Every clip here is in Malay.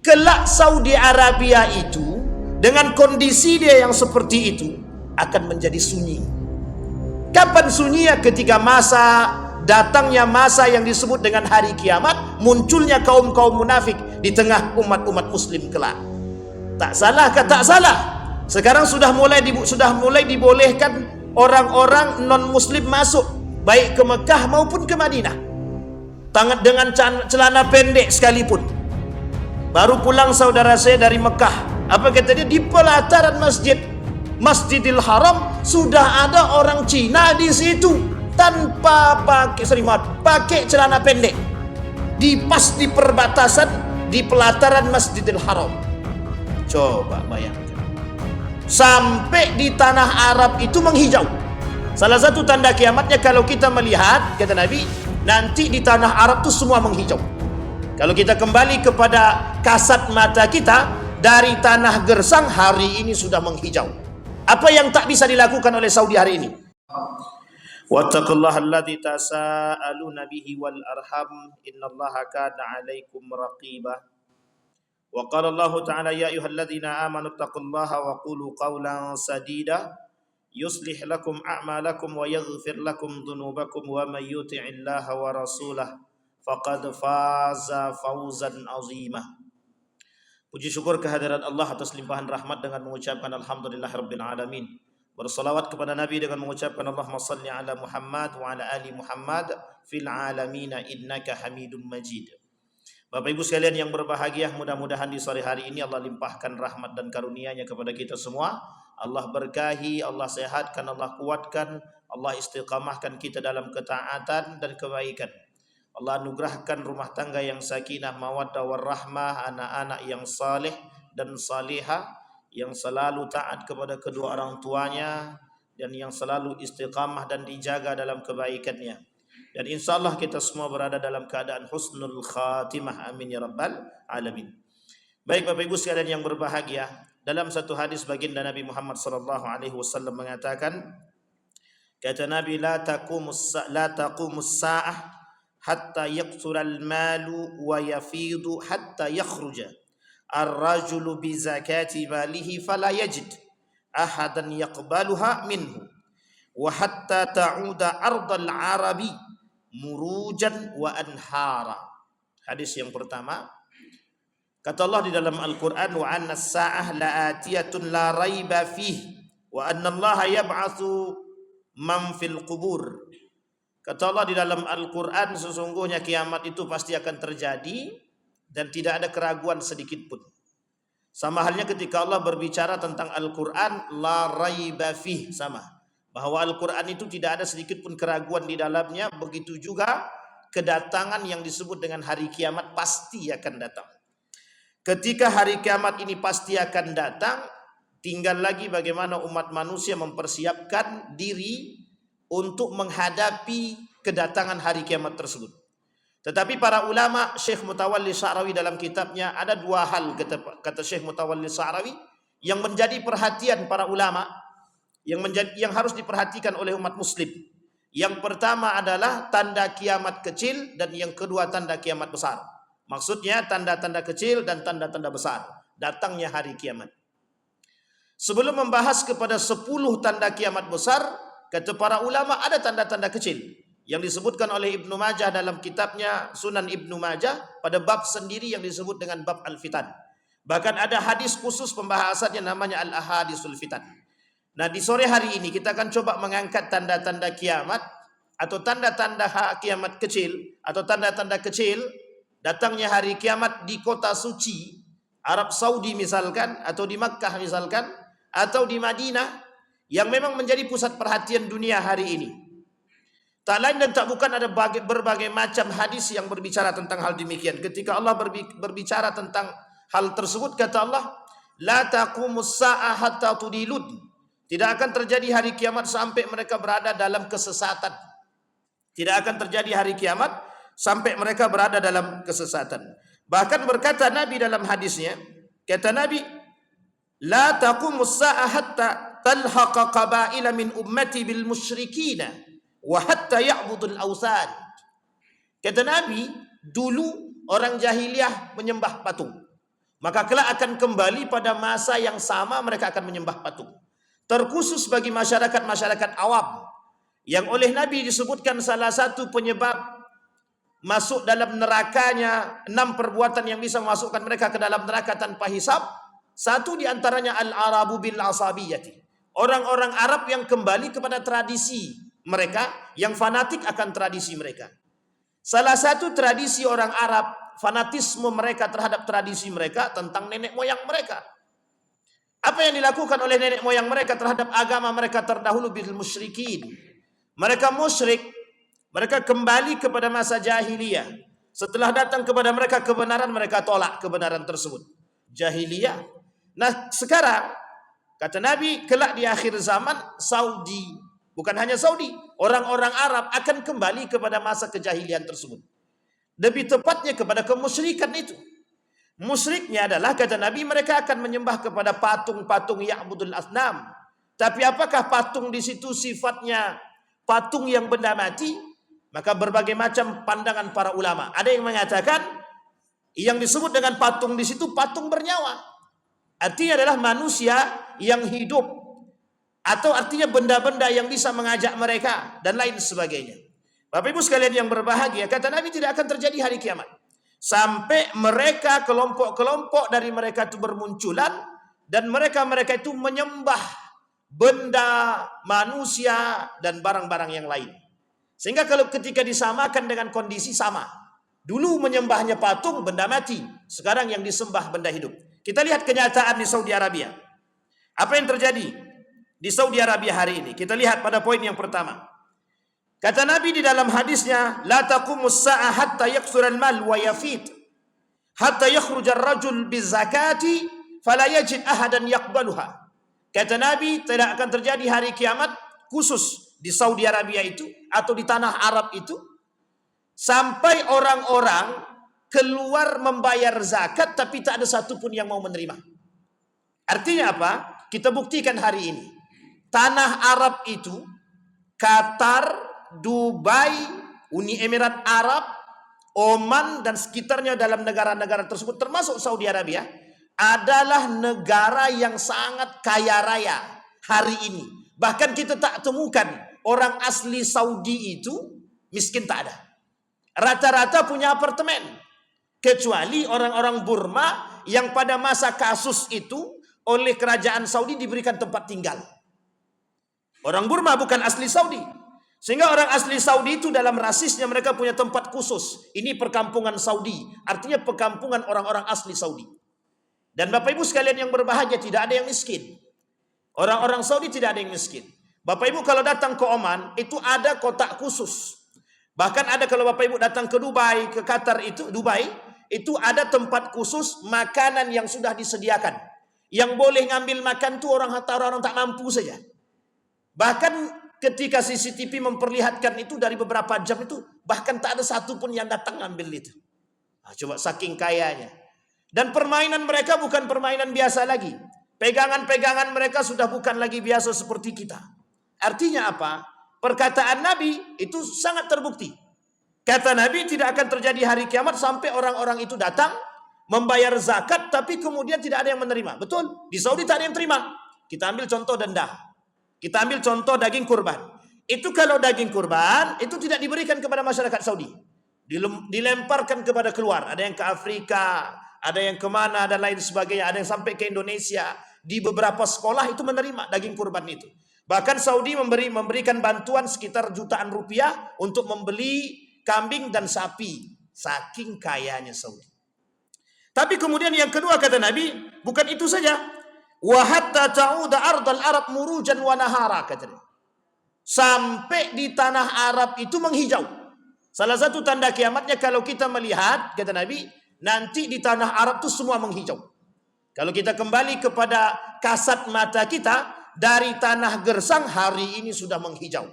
Kelak Saudi Arabia itu dengan kondisi dia yang seperti itu akan menjadi sunyi. Kapan sunyinya? Ketika datangnya masa yang disebut dengan hari kiamat, munculnya kaum-kaum munafik di tengah umat-umat muslim kelak. Tak salah ke tak salah? Sekarang sudah mulai dibolehkan orang-orang non-muslim masuk, baik ke Mekah maupun ke Madinah, dengan celana pendek sekalipun. Baru pulang saudara saya dari Mekah, apa kata dia? Di pelataran Masjidil Haram sudah ada orang Cina di situ tanpa pakai celana pendek, di perbatasan, di pelataran Masjidil Haram. Coba bayangkan, sampai di tanah Arab itu menghijau. Salah satu tanda kiamatnya kalau kita melihat, kata Nabi, nanti di tanah Arab itu semua menghijau. Kalau kita kembali kepada kasat mata kita, dari tanah gersang hari ini sudah menghijau. Apa yang tak bisa dilakukan oleh Saudi hari ini? Wattaqullaha alladzi tasaaluna bihi wal arham innallaha kana 'alaikum raqibah. Wa qala Allah ta'ala ya ayyuhalladzina amanu taqullaha wa qulu qawlan sadida yuslih lakum a'malakum wa yaghfir lakum dhunubakum wa may yuti'illaha wa rasulahu faqad faza fawzan azimah. Puji syukur kehadirat Allah atas limpahan rahmat dengan mengucapkan alhamdulillahirabbil alamin. Bersalawat kepada Nabi dengan mengucapkan Allahumma salli ala Muhammad wa ala ali Muhammad fil alamin innaka Hamidum Majid. Bapak Ibu sekalian yang berbahagia, mudah-mudahan di sore hari ini Allah limpahkan rahmat dan karunia-Nya kepada kita semua. Allah berkahi, Allah sehatkan, Allah kuatkan, Allah istiqamahkan kita dalam ketaatan dan kebaikan. Allah anugerahkan rumah tangga yang sakinah, mawaddah warahmah, anak-anak yang saleh dan salihah, yang selalu taat kepada kedua orang tuanya, dan yang selalu istiqamah dan dijaga dalam kebaikannya. Dan insyaallah kita semua berada dalam keadaan husnul khatimah, amin ya rabbal alamin. Baik Bapak Ibu sekalian yang berbahagia, dalam satu hadis baginda Nabi Muhammad sallallahu alaihi wasallam mengatakan, kata Nabi, la taqumus sa'ah hatta yaqtural malu wa yafidu hatta yakhruja ar-rajulu bi zakati malihi fala yajid ahadan yaqbaluha minhu wa hatta ta'uda ardal arabi murujan wa anhara. Hadis yang pertama, kata Allah di dalam Al-Quran, wa anna as-sa'ah la'atiyatun la raiba fihi wa anna Allah yab'atsu man fil qubur. Kata Allah di dalam Al-Quran, sesungguhnya kiamat itu pasti akan terjadi dan tidak ada keraguan sedikit pun. Sama halnya ketika Allah berbicara tentang Al-Quran, la raiba fih, sama. Bahwa Al-Quran itu tidak ada sedikit pun keraguan di dalamnya. Begitu juga kedatangan yang disebut dengan hari kiamat pasti akan datang. Ketika hari kiamat ini pasti akan datang, tinggal lagi bagaimana umat manusia mempersiapkan diri untuk menghadapi kedatangan hari kiamat tersebut. Tetapi para ulama, Syekh Mutawalli Sya'rawi dalam kitabnya, ada dua hal, kata Syekh Mutawalli Sya'rawi, yang menjadi perhatian para ulama, yang harus diperhatikan oleh umat muslim. Yang pertama adalah tanda kiamat kecil, dan yang kedua tanda kiamat besar. Maksudnya tanda-tanda kecil dan tanda-tanda besar datangnya hari kiamat. Sebelum membahas kepada 10 tanda kiamat besar, kata para ulama ada tanda-tanda kecil yang disebutkan oleh Ibnu Majah dalam kitabnya Sunan Ibnu Majah pada bab sendiri yang disebut dengan bab Al-Fitan. Bahkan ada hadis khusus pembahasannya namanya Al-Ahadisul Fitan. Nah, di sore hari ini kita akan coba mengangkat tanda-tanda kiamat atau tanda-tanda kiamat kecil atau tanda-tanda kecil datangnya hari kiamat di kota suci Arab Saudi misalkan, atau di Makkah misalkan, atau di Madinah, yang memang menjadi pusat perhatian dunia hari ini. Tak lain dan tak bukan ada berbagai macam hadis yang berbicara tentang hal demikian. Ketika Allah berbicara tentang hal tersebut, kata Allah, la taqumus sa'ah hatta tudilud. Tidak akan terjadi hari kiamat sampai mereka berada dalam kesesatan. Tidak akan terjadi hari kiamat sampai mereka berada dalam kesesatan. Bahkan berkata Nabi dalam hadisnya, kata Nabi, la taqumus sa'ah hatta talhaqa qabaila min ummati bil musyrikina wa hatta ya'budul awsan. Kata Nabi, dulu orang jahiliyah menyembah patung. Maka kelak akan kembali pada masa yang sama mereka akan menyembah patung. Terkhusus bagi masyarakat-masyarakat awam yang oleh Nabi disebutkan salah satu penyebab masuk dalam nerakanya 6 perbuatan yang bisa memasukkan mereka ke dalam neraka tanpa hisab. Satu diantaranya al-arabu bil asabiyati. Orang-orang Arab yang kembali kepada tradisi mereka, yang fanatik akan tradisi mereka. Salah satu tradisi orang Arab, fanatisme mereka terhadap tradisi mereka tentang nenek moyang mereka. Apa yang dilakukan oleh nenek moyang mereka terhadap agama mereka terdahulu bil musyrikin. Mereka musyrik, mereka kembali kepada masa jahiliyah. Setelah datang kepada mereka kebenaran, mereka tolak kebenaran tersebut. Jahiliyah. Nah, sekarang kata Nabi, kelak di akhir zaman Saudi, bukan hanya Saudi, orang-orang Arab akan kembali kepada masa kejahilian tersebut. Lebih tepatnya kepada kemusyrikan itu. Musyriknya adalah, kata Nabi, mereka akan menyembah kepada patung-patung ya'budul asnam. Tapi apakah patung di situ sifatnya patung yang benda mati? Maka berbagai macam pandangan para ulama. Ada yang mengatakan yang disebut dengan patung di situ patung bernyawa. Artinya adalah manusia yang hidup, atau artinya benda-benda yang bisa mengajak mereka dan lain sebagainya. Bapak Ibu sekalian yang berbahagia, kata Nabi tidak akan terjadi hari kiamat sampai mereka, kelompok-kelompok dari mereka itu bermunculan, dan mereka itu menyembah benda, manusia, dan barang-barang yang lain. Sehingga kalau ketika disamakan dengan kondisi sama, dulu menyembahnya patung, benda mati, sekarang yang disembah benda hidup. Kita lihat kenyataan di Saudi Arabia. Apa yang terjadi di Saudi Arabia hari ini? Kita lihat pada poin yang pertama. Kata Nabi di dalam hadisnya, la taqumus sa'ah hatta yakthura al-mal wa yafid, hatta yakhruja ar-rajul bizakati fala yajid ahadan yaqbaluha. Kata Nabi, tidak akan terjadi hari kiamat khusus di Saudi Arabia itu atau di tanah Arab itu sampai orang-orang keluar membayar zakat tapi tak ada satupun yang mau menerima. Artinya apa? Kita buktikan hari ini. Tanah Arab itu, Qatar, Dubai, Uni Emirat Arab, Oman, dan sekitarnya dalam negara-negara tersebut termasuk Saudi Arabia, adalah negara yang sangat kaya raya hari ini. Bahkan kita tak temukan orang asli Saudi itu miskin, tak ada. Rata-rata punya apartemen. Kecuali orang-orang Burma yang pada masa kasus itu oleh kerajaan Saudi diberikan tempat tinggal. Orang Burma bukan asli Saudi. Sehingga orang asli Saudi itu dalam rasisnya mereka punya tempat khusus. Ini perkampungan Saudi. Artinya perkampungan orang-orang asli Saudi. Dan Bapak Ibu sekalian yang berbahagia, tidak ada yang miskin. Orang-orang Saudi tidak ada yang miskin. Bapak Ibu kalau datang ke Oman, itu ada kotak khusus. Bahkan ada kalau Bapak Ibu datang ke Dubai, ke Qatar itu, Dubai, itu ada tempat khusus makanan yang sudah disediakan. Yang boleh ngambil makan itu orang tak mampu saja. Bahkan ketika CCTV memperlihatkan itu dari beberapa jam itu, bahkan tak ada satupun yang datang ngambil itu. Nah, coba saking kayanya. Dan permainan mereka bukan permainan biasa lagi. Pegangan-pegangan mereka sudah bukan lagi biasa seperti kita. Artinya apa? Perkataan Nabi itu sangat terbukti. Kata Nabi tidak akan terjadi hari kiamat sampai orang-orang itu datang membayar zakat tapi kemudian tidak ada yang menerima. Betul? Di Saudi tak ada yang terima. Kita ambil contoh denda. Kita ambil contoh daging kurban. Itu kalau daging kurban itu tidak diberikan kepada masyarakat Saudi. Dilemparkan kepada keluar. Ada yang ke Afrika, ada yang kemana dan lain sebagainya. Ada yang sampai ke Indonesia. Di beberapa sekolah itu menerima daging kurban itu. Bahkan Saudi memberikan bantuan sekitar jutaan rupiah untuk membeli kambing dan sapi. Saking kayanya Saudi. Tapi kemudian yang kedua kata Nabi, bukan itu saja. Wa hatta ta'uda ardal Arab murujan wa nahara, katanya. Sampai di tanah Arab itu menghijau. Salah satu tanda kiamatnya kalau kita melihat, kata Nabi, nanti di tanah Arab itu semua menghijau. Kalau kita kembali kepada kasat mata kita, dari tanah gersang hari ini sudah menghijau.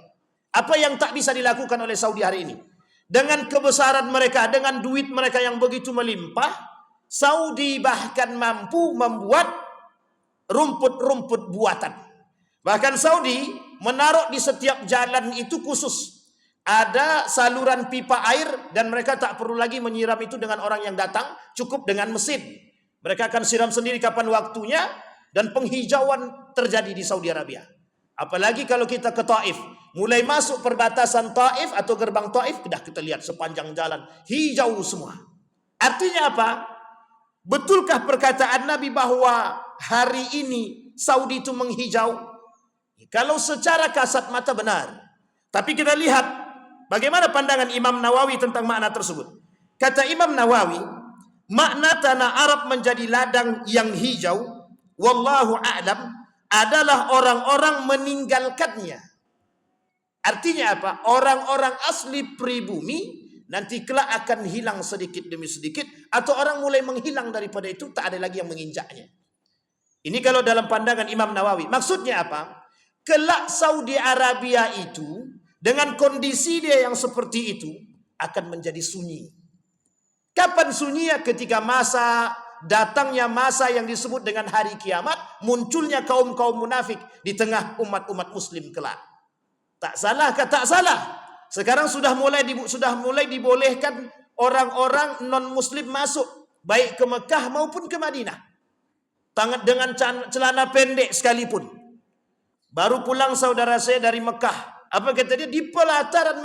Apa yang tak bisa dilakukan oleh Saudi hari ini? Dengan kebesaran mereka, dengan duit mereka yang begitu melimpah, Saudi bahkan mampu membuat rumput-rumput buatan. Bahkan Saudi menaruh di setiap jalan itu khusus. Ada saluran pipa air dan mereka tak perlu lagi menyiram itu dengan orang yang datang, cukup dengan mesin. Mereka akan siram sendiri kapan waktunya, dan penghijauan terjadi di Saudi Arabia. Apalagi kalau kita ke Taif, mulai masuk perbatasan Taif atau gerbang Taif, sudah kita lihat sepanjang jalan hijau semua. Artinya apa? Betulkah perkataan Nabi bahwa hari ini Saudi itu menghijau? Kalau secara kasat mata benar. Tapi kita lihat bagaimana pandangan Imam Nawawi tentang makna tersebut. Kata Imam Nawawi, makna tanah Arab menjadi ladang yang hijau, wallahu a'lam, adalah orang-orang meninggalkannya. Artinya apa? Orang-orang asli pribumi nanti kelak akan hilang sedikit demi sedikit, atau orang mulai menghilang daripada itu, tak ada lagi yang menginjaknya. Ini kalau dalam pandangan Imam Nawawi. Maksudnya apa? Kelak Saudi Arabia itu dengan kondisi dia yang seperti itu akan menjadi sunyi. Kapan sunyinya? Ketika datangnya masa yang disebut dengan hari kiamat, munculnya kaum-kaum munafik di tengah umat-umat muslim kelak. Tak salah kah? Tak salah. Sekarang sudah mulai dibolehkan orang-orang non-muslim masuk, baik ke Mekah maupun ke Madinah, dengan celana pendek sekalipun. Baru pulang saudara saya dari Mekah, apa kata dia? Di pelataran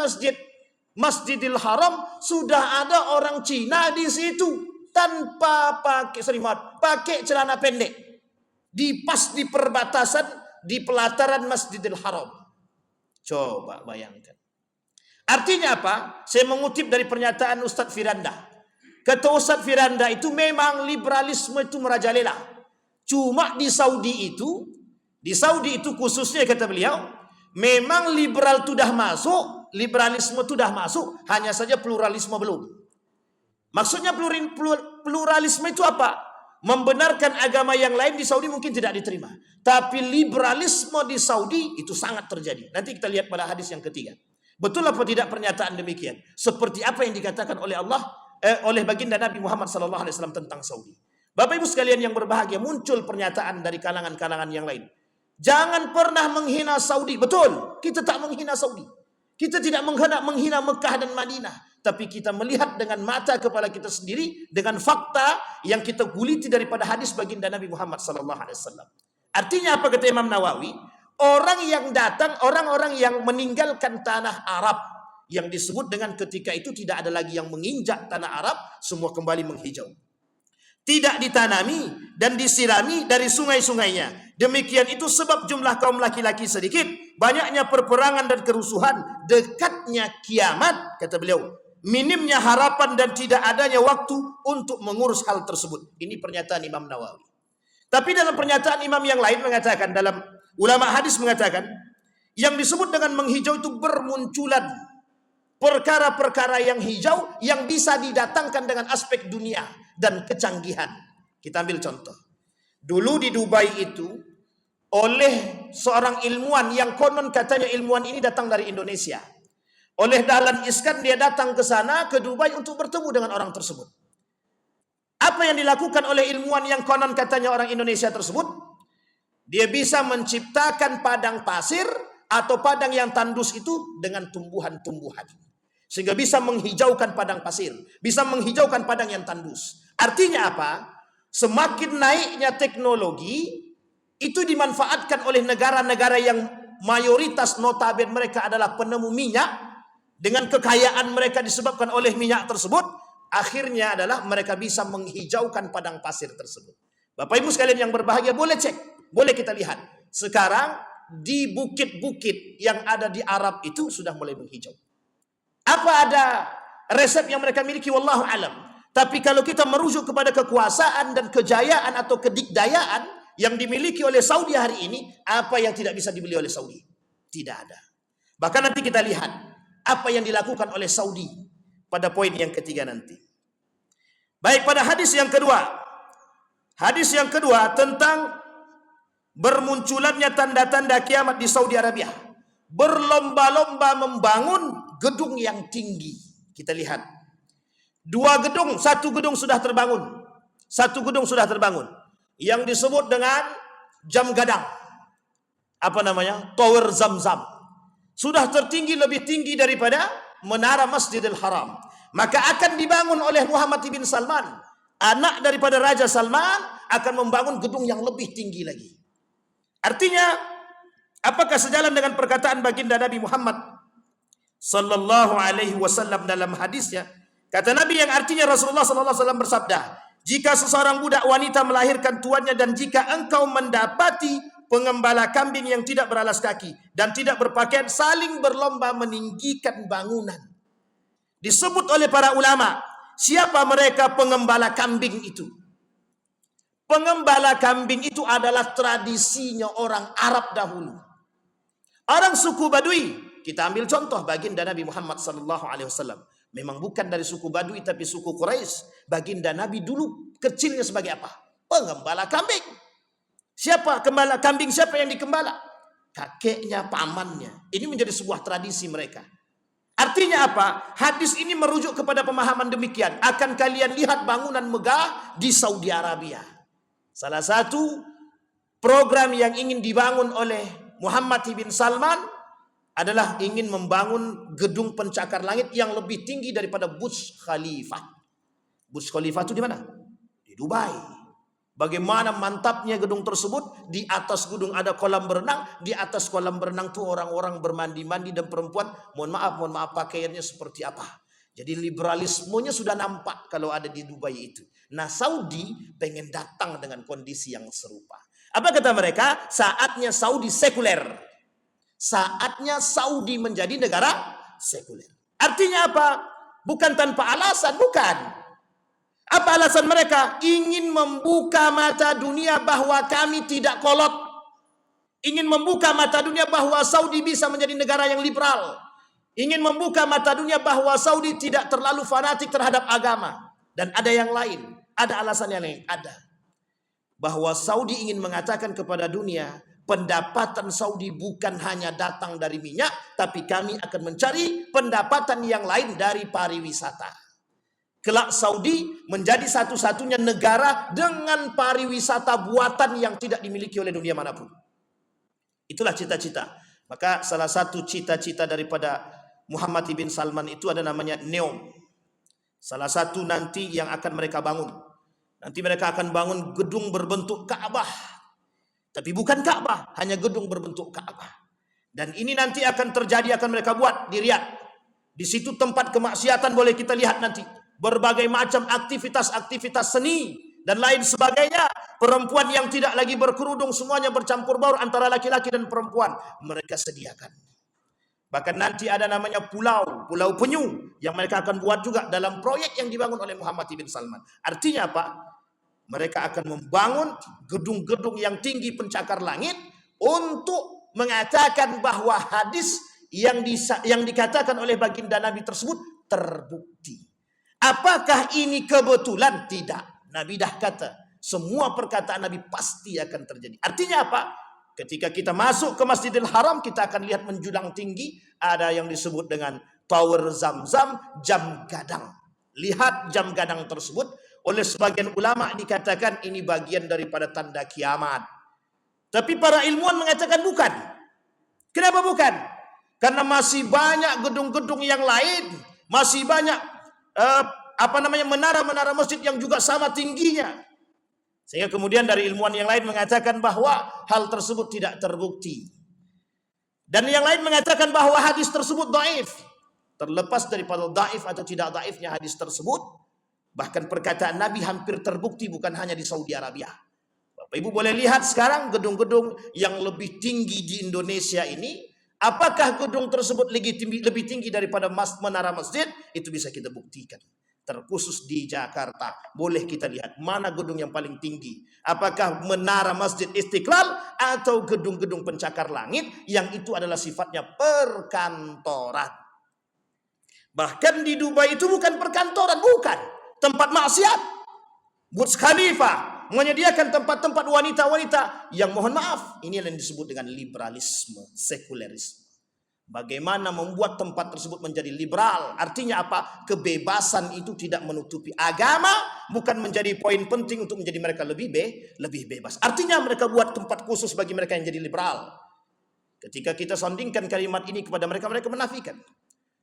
Masjidil Haram sudah ada orang Cina di situ tanpa pakai selimut, pakai celana pendek, di perbatasan, di pelataran Masjidil Haram. Coba bayangkan. Artinya apa? Saya mengutip dari pernyataan Ustadz Firanda. Kata Ustadz Firanda itu memang liberalisme itu merajalela. Cuma di Saudi itu khususnya kata beliau, memang liberal itu dah masuk, liberalisme itu dah masuk, hanya saja pluralisme belum. Maksudnya pluralisme itu apa? Membenarkan agama yang lain di Saudi mungkin tidak diterima. Tapi liberalisme di Saudi itu sangat terjadi. Nanti kita lihat pada hadis yang ketiga. Betul apa tidak pernyataan demikian? Seperti apa yang dikatakan oleh oleh baginda Nabi Muhammad SAW tentang Saudi. Bapak Ibu sekalian yang berbahagia, muncul pernyataan dari kalangan-kalangan yang lain. Jangan pernah menghina Saudi. Betul, kita tak menghina Saudi. Kita tidak menghina Mekah dan Madinah. Tapi kita melihat dengan mata kepala kita sendiri, dengan fakta yang kita guliti daripada hadis baginda Nabi Muhammad SAW. Artinya apa kata Imam Nawawi? Orang-orang yang meninggalkan tanah Arab, yang disebut dengan ketika itu tidak ada lagi yang menginjak tanah Arab, semua kembali menghijau. Tidak ditanami dan disirami dari sungai-sungainya. Demikian itu sebab jumlah kaum laki-laki sedikit, banyaknya perperangan dan kerusuhan, dekatnya kiamat, kata beliau, minimnya harapan dan tidak adanya waktu untuk mengurus hal tersebut. Ini pernyataan Imam Nawawi. Tapi dalam pernyataan imam yang lain mengatakan, dalam ulama hadis mengatakan, yang disebut dengan menghijau itu bermunculan perkara-perkara yang hijau yang bisa didatangkan dengan aspek dunia dan kecanggihan. Kita ambil contoh. Dulu di Dubai itu, oleh seorang ilmuwan yang konon katanya ilmuwan ini datang dari Indonesia. Oleh Dahlan Iskan dia datang ke sana, ke Dubai untuk bertemu dengan orang tersebut. Apa yang dilakukan oleh ilmuwan yang konon katanya orang Indonesia tersebut? Dia bisa menciptakan padang pasir atau padang yang tandus itu dengan tumbuhan-tumbuhan. Sehingga bisa menghijaukan padang pasir, bisa menghijaukan padang yang tandus. Artinya apa? Semakin naiknya teknologi, itu dimanfaatkan oleh negara-negara yang mayoritas notabene mereka adalah penemu minyak, dengan kekayaan mereka disebabkan oleh minyak tersebut, akhirnya adalah mereka bisa menghijaukan padang pasir tersebut. Bapak Ibu sekalian yang berbahagia, boleh cek, boleh kita lihat. Sekarang di bukit-bukit yang ada di Arab itu sudah mulai menghijau. Apa ada resep yang mereka miliki? Wallahu alam. Tapi kalau kita merujuk kepada kekuasaan dan kejayaan atau kedikdayaan yang dimiliki oleh Saudi hari ini, apa yang tidak bisa dibeli oleh Saudi? Tidak ada. Bahkan nanti kita lihat apa yang dilakukan oleh Saudi pada poin yang ketiga nanti. Baik, pada hadis yang kedua. Hadis yang kedua tentang bermunculannya tanda-tanda kiamat di Saudi Arabia. Berlomba-lomba membangun gedung yang tinggi. Kita lihat. Satu gedung sudah terbangun. Satu gedung sudah terbangun. Yang disebut dengan jam gadang. Apa namanya? Tower Zamzam. Sudah tertinggi, lebih tinggi daripada menara Masjidil Haram. Maka akan dibangun oleh Muhammad bin Salman. anak daripada Raja Salman akan membangun gedung yang lebih tinggi lagi. Artinya, apakah sejalan dengan perkataan baginda Nabi Muhammad sallallahu alaihi wasallam dalam hadisnya? Kata Nabi yang artinya Rasulullah sallallahu alaihi wasallam bersabda, jika seseorang budak wanita melahirkan tuannya dan jika engkau mendapati pengembala kambing yang tidak beralas kaki dan tidak berpakaian saling berlomba meninggikan bangunan. Disebut oleh para ulama, siapa mereka pengembala kambing itu? Pengembala kambing itu adalah tradisinya orang Arab dahulu. Orang suku Badui, kita ambil contoh baginda Nabi Muhammad sallallahu alaihi wasallam. Memang bukan dari suku Badui tapi suku Quraisy. Baginda Nabi dulu kecilnya sebagai apa? Pengembala kambing. Siapa gembala kambing? Siapa yang dikembala? Kakeknya, pamannya. Ini menjadi sebuah tradisi mereka. Artinya apa? Hadis ini merujuk kepada pemahaman demikian. Akan kalian lihat bangunan megah di Saudi Arabia. Salah satu program yang ingin dibangun oleh Muhammad bin Salman adalah ingin membangun gedung pencakar langit yang lebih tinggi daripada Burj Khalifah. Burj Khalifah itu di mana? Di Dubai. Bagaimana mantapnya gedung tersebut? Di atas gedung ada kolam berenang. Di atas kolam berenang itu orang-orang bermandi-mandi dan perempuan. Mohon maaf pakaiannya seperti apa. Jadi liberalismenya sudah nampak kalau ada di Dubai itu. Nah, Saudi pengen datang dengan kondisi yang serupa. Apa kata mereka? Saatnya Saudi sekuler. Saatnya Saudi menjadi negara sekuler. Artinya apa? Bukan tanpa alasan, bukan. Apa alasan mereka? Ingin membuka mata dunia bahwa kami tidak kolot. Ingin membuka mata dunia bahwa Saudi bisa menjadi negara yang liberal. Ingin membuka mata dunia bahwa Saudi tidak terlalu fanatik terhadap agama. Dan ada yang lain. Ada alasan yang lain. Ada. Bahwa Saudi ingin mengatakan kepada dunia, pendapatan Saudi bukan hanya datang dari minyak, tapi kami akan mencari pendapatan yang lain dari pariwisata. Kelak Saudi menjadi satu-satunya negara dengan pariwisata buatan yang tidak dimiliki oleh dunia manapun. Itulah cita-cita. Maka salah satu cita-cita daripada Muhammad bin Salman itu ada namanya NEOM. Salah satu nanti yang akan mereka bangun. Nanti mereka akan bangun gedung berbentuk Ka'bah. Tapi bukan Ka'bah, hanya gedung berbentuk Ka'bah. Dan ini nanti akan terjadi, akan mereka buat di Riyadh. Di situ tempat kemaksiatan boleh kita lihat nanti. Berbagai macam aktivitas-aktivitas seni dan lain sebagainya. Perempuan yang tidak lagi berkerudung, semuanya bercampur baur antara laki-laki dan perempuan. Mereka sediakan. Bahkan nanti ada namanya pulau penyu yang mereka akan buat juga dalam proyek yang dibangun oleh Muhammad bin Salman. Artinya apa? Mereka akan membangun gedung-gedung yang tinggi pencakar langit untuk mengatakan bahwa hadis yang dikatakan oleh baginda Nabi tersebut terbukti. Apakah ini kebetulan? Tidak. Nabi dah kata, semua perkataan Nabi pasti akan terjadi. Artinya apa? Ketika kita masuk ke Masjidil Haram, kita akan lihat menjulang tinggi. Ada yang disebut dengan Tower Zamzam, jam gadang. Lihat jam gadang tersebut. Oleh sebagian ulama dikatakan ini bagian daripada tanda kiamat. Tapi para ilmuwan mengatakan bukan. Kenapa bukan? Karena masih banyak gedung-gedung yang lain. Masih banyak menara-menara masjid yang juga sama tingginya. Sehingga kemudian dari ilmuwan yang lain mengatakan bahwa hal tersebut tidak terbukti. Dan yang lain mengatakan bahwa hadis tersebut dhaif. Terlepas daripada dhaif atau tidak dhaifnya hadis tersebut, bahkan perkataan Nabi hampir terbukti bukan hanya di Saudi Arabia. Bapak Ibu boleh lihat sekarang gedung-gedung yang lebih tinggi di Indonesia ini. Apakah gedung tersebut lebih tinggi daripada menara masjid? Itu bisa kita buktikan. Terkhusus di Jakarta, boleh kita lihat mana gedung yang paling tinggi. Apakah menara Masjid Istiqlal atau gedung-gedung pencakar langit yang itu adalah sifatnya perkantoran. Bahkan di Dubai itu bukan perkantoran, bukan. Tempat maksiat. Burj Khalifah menyediakan tempat-tempat wanita-wanita yang mohon maaf, ini yang disebut dengan liberalisme, sekulerisme. Bagaimana membuat tempat tersebut menjadi liberal? Artinya apa? Kebebasan itu tidak menutupi agama, bukan menjadi poin penting untuk menjadi mereka lebih bebas. Artinya mereka buat tempat khusus bagi mereka yang jadi liberal. Ketika kita sandingkan kalimat ini kepada mereka, mereka menafikan.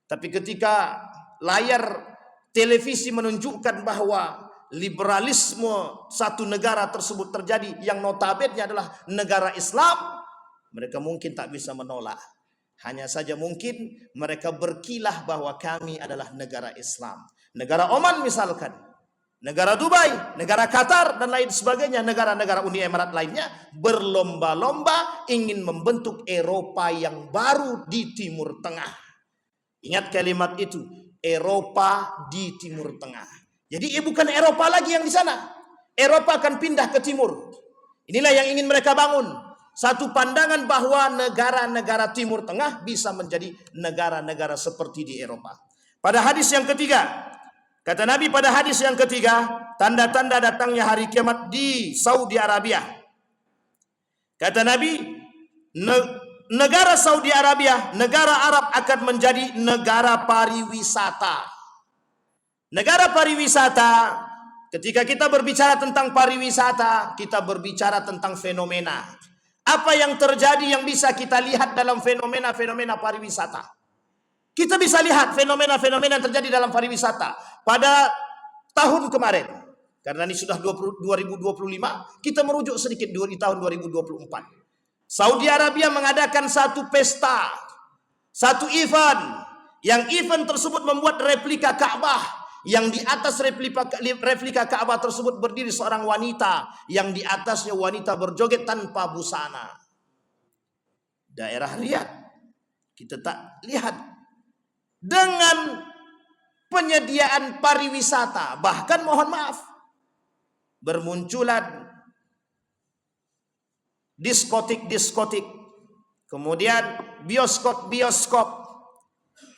Tapi ketika layar televisi menunjukkan bahwa liberalisme satu negara tersebut terjadi yang notabene adalah negara Islam, mereka mungkin tak bisa menolak. Hanya saja mungkin mereka berkilah bahwa kami adalah negara Islam. Negara Oman misalkan, negara Dubai, negara Qatar dan lain sebagainya, negara-negara Uni Emirat lainnya berlomba-lomba ingin membentuk Eropa yang baru di Timur Tengah. Ingat kalimat itu, Eropa di Timur Tengah. Jadi bukan Eropa lagi yang di sana. Eropa akan pindah ke timur. Inilah yang ingin mereka bangun. Satu pandangan bahwa negara-negara Timur Tengah bisa menjadi negara-negara seperti di Eropa. Pada hadis yang ketiga, kata Nabi pada hadis yang ketiga, tanda-tanda datangnya hari kiamat di Saudi Arabia. Kata Nabi, negara Saudi Arabia, negara Arab akan menjadi negara pariwisata. Negara pariwisata, ketika kita berbicara tentang pariwisata, kita berbicara tentang fenomena. Apa yang terjadi yang bisa kita lihat dalam fenomena-fenomena pariwisata? Kita bisa lihat fenomena-fenomena yang terjadi dalam pariwisata pada tahun kemarin. Karena ini sudah 2025, kita merujuk sedikit di tahun 2024. Saudi Arabia mengadakan satu pesta, satu event, yang event tersebut membuat replika Ka'bah, yang di atas replika Ka'bah tersebut berdiri seorang wanita, yang di atasnya wanita berjoget tanpa busana. Daerah Riyadh, kita tak lihat. Dengan penyediaan pariwisata, bahkan mohon maaf, bermunculan diskotik-diskotik, kemudian bioskop-bioskop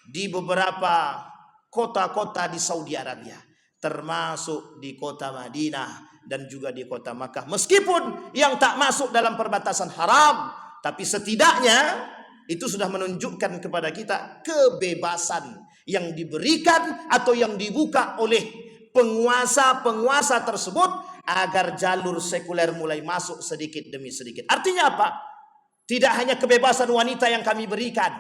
di beberapa kota-kota di Saudi Arabia, termasuk di kota Madinah dan juga di kota Makkah. Meskipun yang tak masuk dalam perbatasan haram, tapi setidaknya itu sudah menunjukkan kepada kita kebebasan yang diberikan atau yang dibuka oleh penguasa-penguasa tersebut agar jalur sekuler mulai masuk sedikit demi sedikit. Artinya apa? Tidak hanya kebebasan wanita yang kami berikan,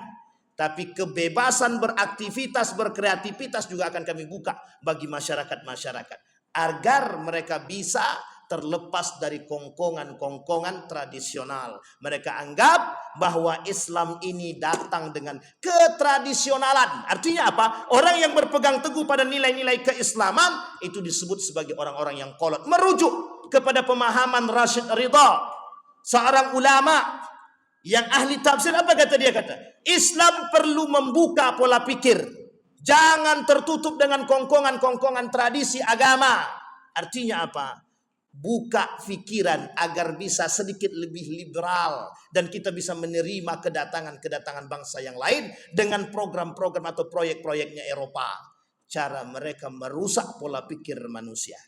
tapi kebebasan beraktivitas, berkreativitas juga akan kami buka bagi masyarakat-masyarakat, agar mereka bisa terlepas dari kongkongan-kongkongan tradisional. Mereka anggap bahwa Islam ini datang dengan ketradisionalan. Artinya apa? Orang yang berpegang teguh pada nilai-nilai keislaman itu disebut sebagai orang-orang yang kolot. Merujuk kepada pemahaman Rashid Ridha, seorang ulama yang ahli tafsir. Apa kata dia? Kata, Islam perlu membuka pola pikir. Jangan tertutup dengan kongkongan-kongkongan tradisi agama. Artinya apa? Buka pikiran agar bisa sedikit lebih liberal dan kita bisa menerima kedatangan-kedatangan bangsa yang lain dengan program-program atau proyek-proyeknya Eropa. Cara mereka merusak pola pikir manusia.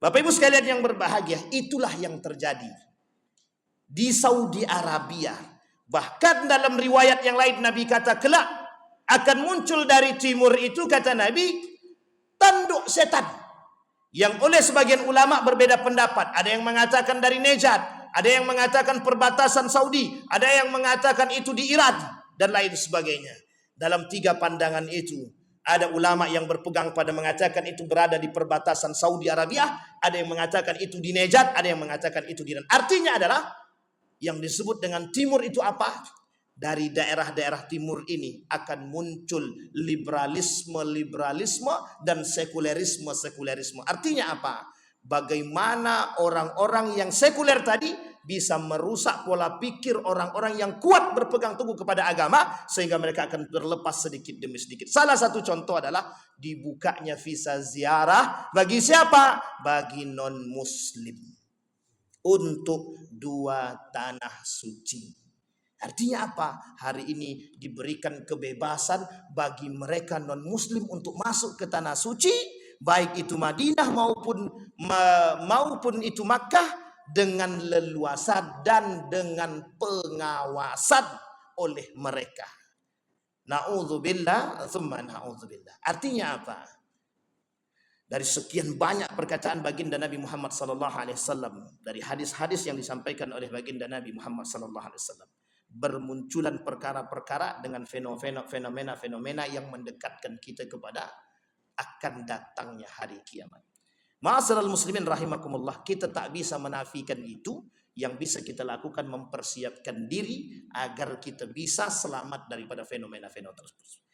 Bapak Ibu sekalian yang berbahagia, itulah yang terjadi di Saudi Arabia. Bahkan dalam riwayat yang lain Nabi kata kelak akan muncul dari timur itu, kata Nabi, tanduk setan. Yang oleh sebagian ulama berbeda pendapat. Ada yang mengatakan dari Najd, ada yang mengatakan perbatasan Saudi, ada yang mengatakan itu di Irak dan lain sebagainya. Dalam tiga pandangan itu, ada ulama yang berpegang pada mengatakan itu berada di perbatasan Saudi Arabia, ada yang mengatakan itu di Najd, ada yang mengatakan itu di Iran. Artinya adalah yang disebut dengan timur itu apa? Dari daerah-daerah timur ini akan muncul liberalisme dan sekulerisme. Artinya apa? Bagaimana orang-orang yang sekuler tadi bisa merusak pola pikir orang-orang yang kuat berpegang teguh kepada agama, sehingga mereka akan terlepas sedikit demi sedikit. Salah satu contoh adalah dibukanya visa ziarah bagi siapa? Bagi non-muslim untuk dua tanah suci. Artinya apa? Hari ini diberikan kebebasan bagi mereka non-muslim untuk masuk ke tanah suci, baik itu Madinah maupun itu Makkah, dengan leluasa dan dengan pengawasan oleh mereka. Na'udzubillah, tsumma na'udzubillah. Artinya apa? Dari sekian banyak perkataan baginda Nabi Muhammad SAW, dari hadis-hadis yang disampaikan oleh baginda Nabi Muhammad SAW, bermunculan perkara-perkara dengan fenomena-fenomena yang mendekatkan kita kepada akan datangnya hari kiamat. Ma'asyiral muslimin rahimakumullah, kita tak bisa menafikan itu. Yang bisa kita lakukan mempersiapkan diri agar kita bisa selamat daripada fenomena-fenomena tersebut.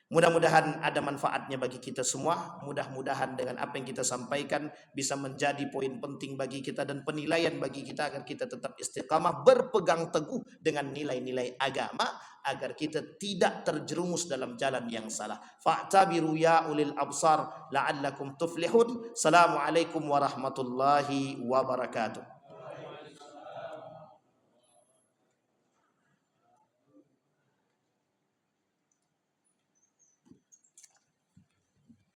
Mudah-mudahan ada manfaatnya bagi kita semua. Mudah-mudahan dengan apa yang kita sampaikan bisa menjadi poin penting bagi kita dan penilaian bagi kita agar kita tetap istiqamah, berpegang teguh dengan nilai-nilai agama agar kita tidak terjerumus dalam jalan yang salah. Fa'tabiru ya ulil absar la'allakum tuflihun. Assalamualaikum warahmatullahi wabarakatuh.